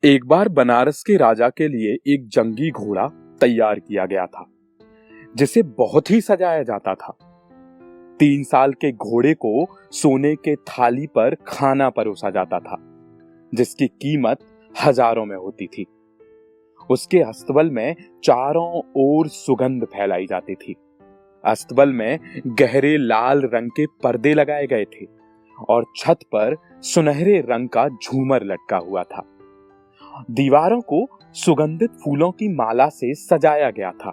एक बार बनारस के राजा के लिए एक जंगी घोड़ा तैयार किया गया था, जिसे बहुत ही सजाया जाता था। 3 साल के घोड़े को सोने के थाली पर खाना परोसा जाता था, जिसकी कीमत हजारों में होती थी। उसके अस्तबल में चारों ओर सुगंध फैलाई जाती थी। अस्तबल में गहरे लाल रंग के पर्दे लगाए गए थे और छत पर सुनहरे रंग का झूमर लटका हुआ था। दीवारों को सुगंधित फूलों की माला से सजाया गया था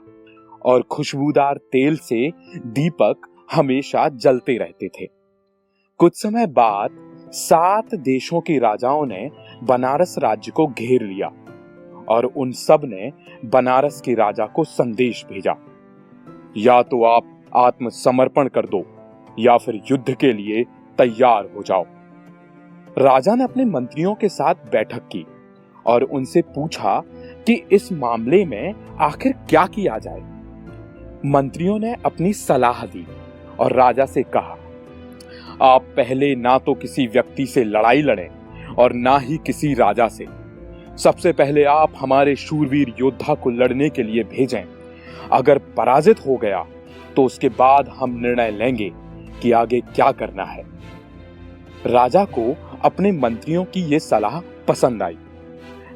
और खुशबूदार तेल से दीपक हमेशा जलते रहते थे। कुछ समय बाद 7 देशों के राजाओं ने बनारस राज्य को घेर लिया और उन सब ने बनारस के राजा को संदेश भेजा, या तो आप आत्मसमर्पण कर दो या फिर युद्ध के लिए तैयार हो जाओ। राजा ने अपने मंत्रियों के साथ बैठक की और उनसे पूछा कि इस मामले में आखिर क्या किया जाए। मंत्रियों ने अपनी सलाह दी और राजा से कहा, आप पहले ना तो किसी व्यक्ति से लड़ाई लड़ें और ना ही किसी राजा से। सबसे पहले आप हमारे शूरवीर योद्धा को लड़ने के लिए भेजें। अगर पराजित हो गया तो उसके बाद हम निर्णय लेंगे कि आगे क्या करना है। राजा को अपने मंत्रियों की यह सलाह पसंद आई।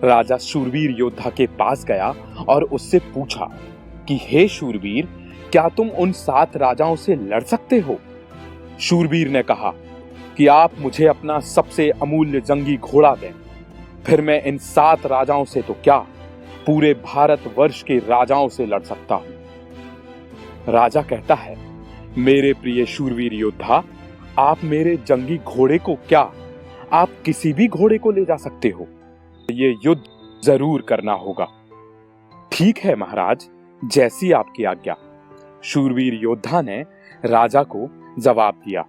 राजा शूरवीर योद्धा के पास गया और उससे पूछा कि हे शूरवीर, क्या तुम उन 7 राजाओं से लड़ सकते हो? शूरवीर ने कहा कि आप मुझे अपना सबसे अमूल्य जंगी घोड़ा दें, फिर मैं इन 7 राजाओं से तो क्या, पूरे भारतवर्ष के राजाओं से लड़ सकता हूं। राजा कहता है, मेरे प्रिय शूरवीर योद्धा, आप मेरे जंगी घोड़े को क्या, आप किसी भी घोड़े को ले जा सकते हो। ये युद्ध जरूर करना होगा। ठीक है महाराज, जैसी आपकी आज्ञा, शूरवीर योद्धा ने राजा को जवाब दिया।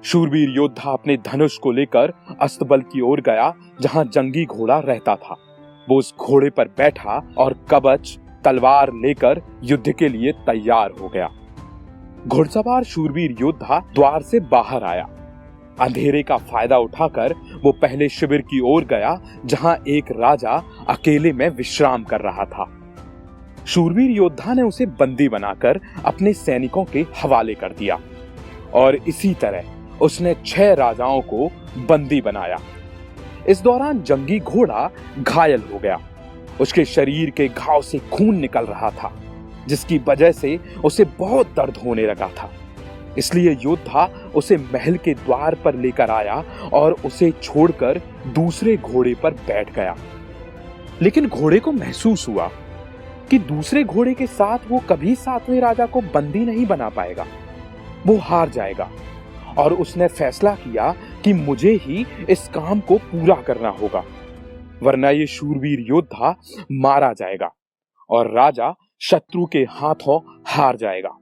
शूरवीर योद्धा अपने धनुष को लेकर अस्तबल की ओर गया जहां जंगी घोड़ा रहता था। वो उस घोड़े पर बैठा और कवच तलवार लेकर युद्ध के लिए तैयार हो गया। घुड़सवार शूरवीर योद्धा द्वार से बाहर आया। अंधेरे का फायदा उठाकर वो पहले शिविर की ओर गया जहां एक राजा अकेले में विश्राम कर रहा था। शूरवीर योद्धा ने उसे बंदी बनाकर अपने सैनिकों के हवाले कर दिया और इसी तरह उसने 6 राजाओं को बंदी बनाया। इस दौरान जंगी घोड़ा घायल हो गया। उसके शरीर के घाव से खून निकल रहा था, जिसकी वजह से उसे बहुत दर्द होने लगा था। इसलिए योद्धा उसे महल के द्वार पर लेकर आया और उसे छोड़कर दूसरे घोड़े पर बैठ गया। लेकिन घोड़े को महसूस हुआ कि दूसरे घोड़े के साथ वो कभी 7वें राजा को बंदी नहीं बना पाएगा, वो हार जाएगा। और उसने फैसला किया कि मुझे ही इस काम को पूरा करना होगा, वरना ये शूरवीर योद्धा मारा जाएगा और राजा शत्रु के हाथों हार जाएगा।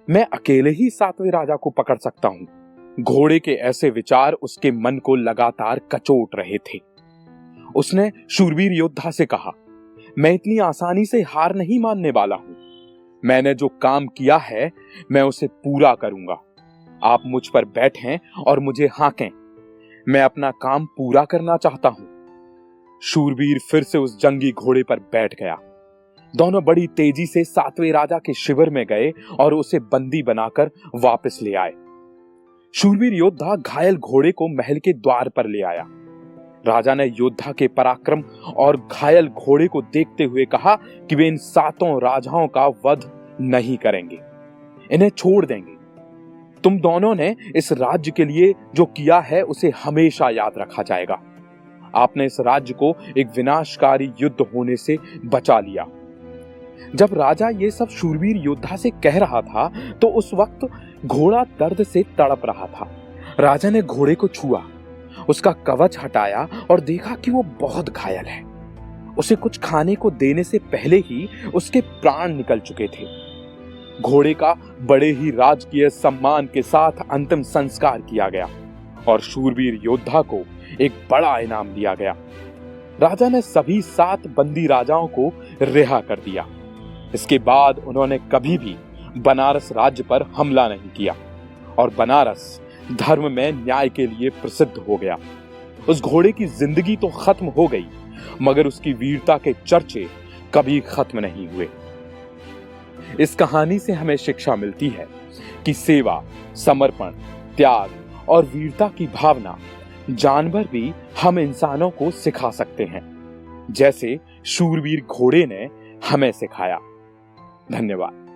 मैं अकेले ही 7वें राजा को पकड़ सकता हूं। घोड़े के ऐसे विचार उसके मन को लगातार कचोट रहे थे। उसने शूरवीर योद्धा से कहा, मैं इतनी आसानी से हार नहीं मानने वाला हूं। मैंने जो काम किया है मैं उसे पूरा करूंगा। आप मुझ पर बैठें और मुझे हांकें। मैं अपना काम पूरा करना चाहता हूं। शूरवीर फिर से उस जंगी घोड़े पर बैठ गया। दोनों बड़ी तेजी से 7वें राजा के शिविर में गए और उसे बंदी बनाकर वापस ले आए। शूरवीर योद्धा घायल घोड़े को महल के द्वार पर ले आया। राजा ने योद्धा के पराक्रम और घायल घोड़े को देखते हुए कहा कि वे इन 7 राजाओं का वध नहीं करेंगे, इन्हें छोड़ देंगे। तुम दोनों ने इस राज्य के लिए जो किया है उसे हमेशा याद रखा जाएगा। आपने इस राज्य को एक विनाशकारी युद्ध होने से बचा लिया। जब राजा ये सब शूरवीर योद्धा से कह रहा था तो उस वक्त घोड़ा दर्द से तड़प रहा था। राजा ने घोड़े को छुआ, उसका कवच हटाया और देखा कि वो बहुत घायल है। उसे कुछ खाने को देने से पहले ही उसके प्राण निकल चुके थे। घोड़े का बड़े ही राजकीय सम्मान के साथ अंतिम संस्कार किया गया और शूरवीर योद्धा को एक बड़ा इनाम दिया गया। राजा ने सभी 7 बंदी राजाओं को रिहा कर दिया। इसके बाद उन्होंने कभी भी बनारस राज्य पर हमला नहीं किया और बनारस धर्म में न्याय के लिए प्रसिद्ध हो गया। उस घोड़े की जिंदगी तो खत्म हो गई, मगर उसकी वीरता के चर्चे कभी खत्म नहीं हुए। इस कहानी से हमें शिक्षा मिलती है कि सेवा, समर्पण, त्याग और वीरता की भावना जानवर भी हम इंसानों को सिखा सकते हैं, जैसे शूरवीर घोड़े ने हमें सिखाया। धन्यवाद।